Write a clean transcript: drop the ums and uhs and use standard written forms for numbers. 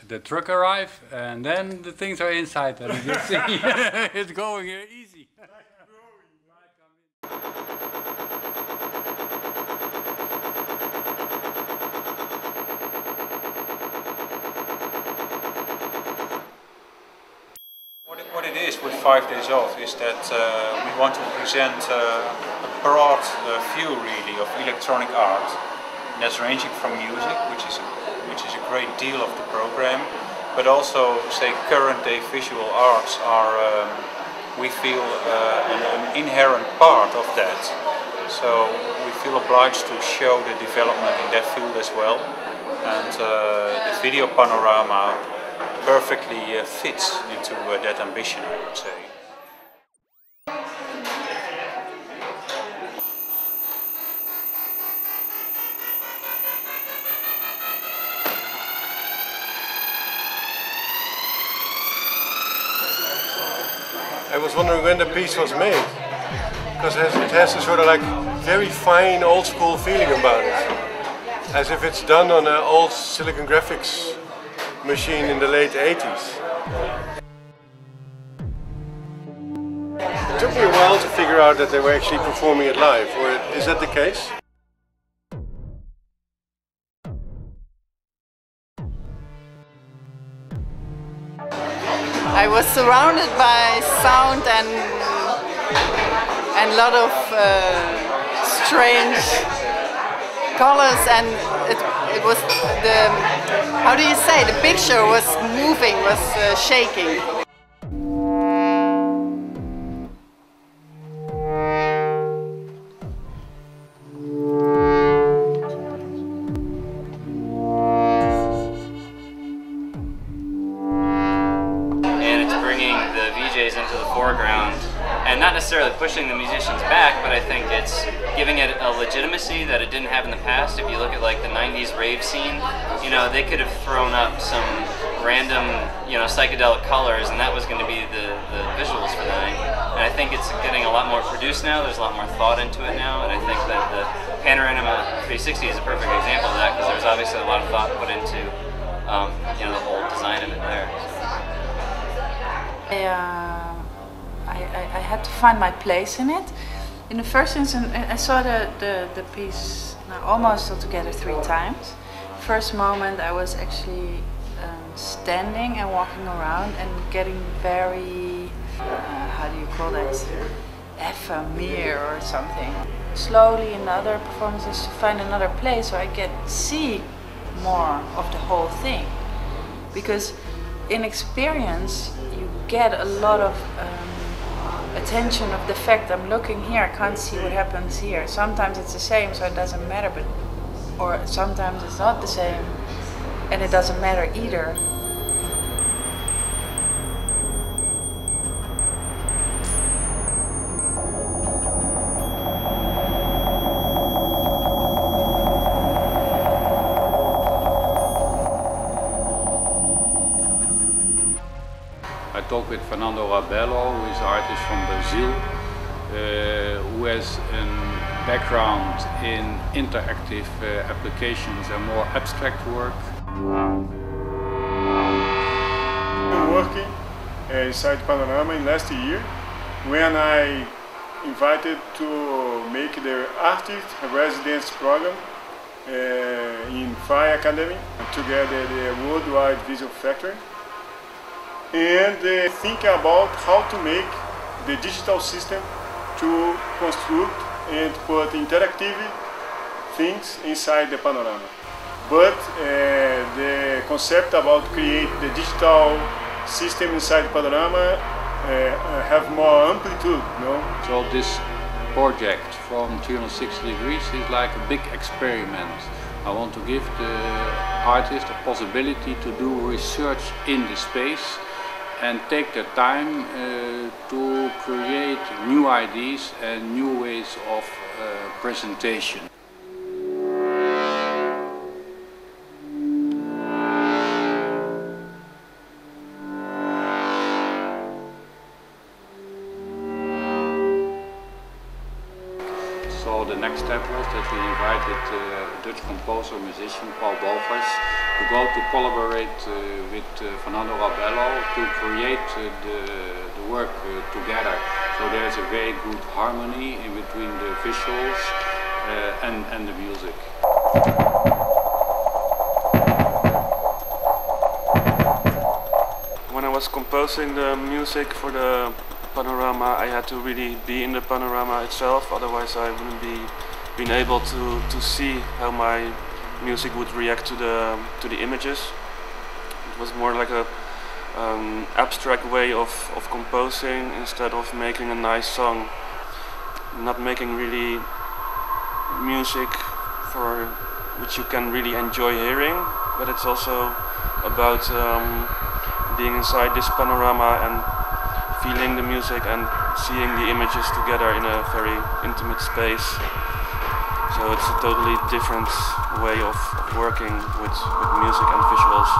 the truck arrive, and then the things are inside, and you see it's going easy. What it is with 5 days off is that we want to present a broad view really of electronic art. And that's ranging from music, which is a great deal of the program, but also say current day visual arts are we feel an inherent part of that. So we feel obliged to show the development in that field as well, and the video panorama perfectly fits into that ambition, I would say. I was wondering when the piece was made, because it has a sort of like very fine old school feeling about it, as if it's done on an old Silicon Graphics machine in the late 80s. It took me a while to figure out that they were actually performing it live, or is that the case? I was surrounded by sound and a lot of strange colors, and it was the, how do you say, the picture was moving, was shaking. The VJs into the foreground and not necessarily pushing the musicians back, but I think it's giving it a legitimacy that it didn't have in the past. If you look at like the 90s rave scene, you know, they could have thrown up some random, you know, psychedelic colors, and that was going to be the visuals for the night. And I think it's getting a lot more produced now, there's a lot more thought into it now, and I think that the Panorama 360 is a perfect example of that, because there's obviously a lot of thought put into you know, the whole design of it there. I had to find my place in it. In the first instance, I saw the piece almost altogether 3 times. First moment I was actually standing and walking around and getting very, how do you call that, ephemeral or something. Slowly in the other performances to find another place where I get to see more of the whole thing. Because in experience you get a lot of attention of the fact I'm looking here, I can't see what happens here. Sometimes it's the same, so it doesn't matter, but or sometimes it's not the same and it doesn't matter either. I talked with Fernando Rabello, who is an artist from Brazil, who has a background in interactive applications and more abstract work. I'm working inside Panorama in last year when I invited to make the artist residency program in Vrije Academie together the Worldwide Visual Factory. And think about how to make the digital system to construct and put interactive things inside the panorama. But the concept about create the digital system inside panorama have more amplitude, no? So this project from 360 degrees is like a big experiment. I want to give the artist a possibility to do research in the space and take the time to create new ideas and new ways of presentation. So the next step was that we invited Dutch composer, musician Paul Bogers to go to collaborate with Fernando Rabello to create the work together. So there's a very good harmony in between the visuals and the music. When I was composing the music for the panorama, I had to really be in the panorama itself, otherwise I wouldn't be been able to see how my music would react to the images. It was more like a abstract way of composing instead of making a nice song. Not making really music for which you can really enjoy hearing, but it's also about being inside this panorama and feeling the music and seeing the images together in a very intimate space. So it's a totally different way of working with music and visuals.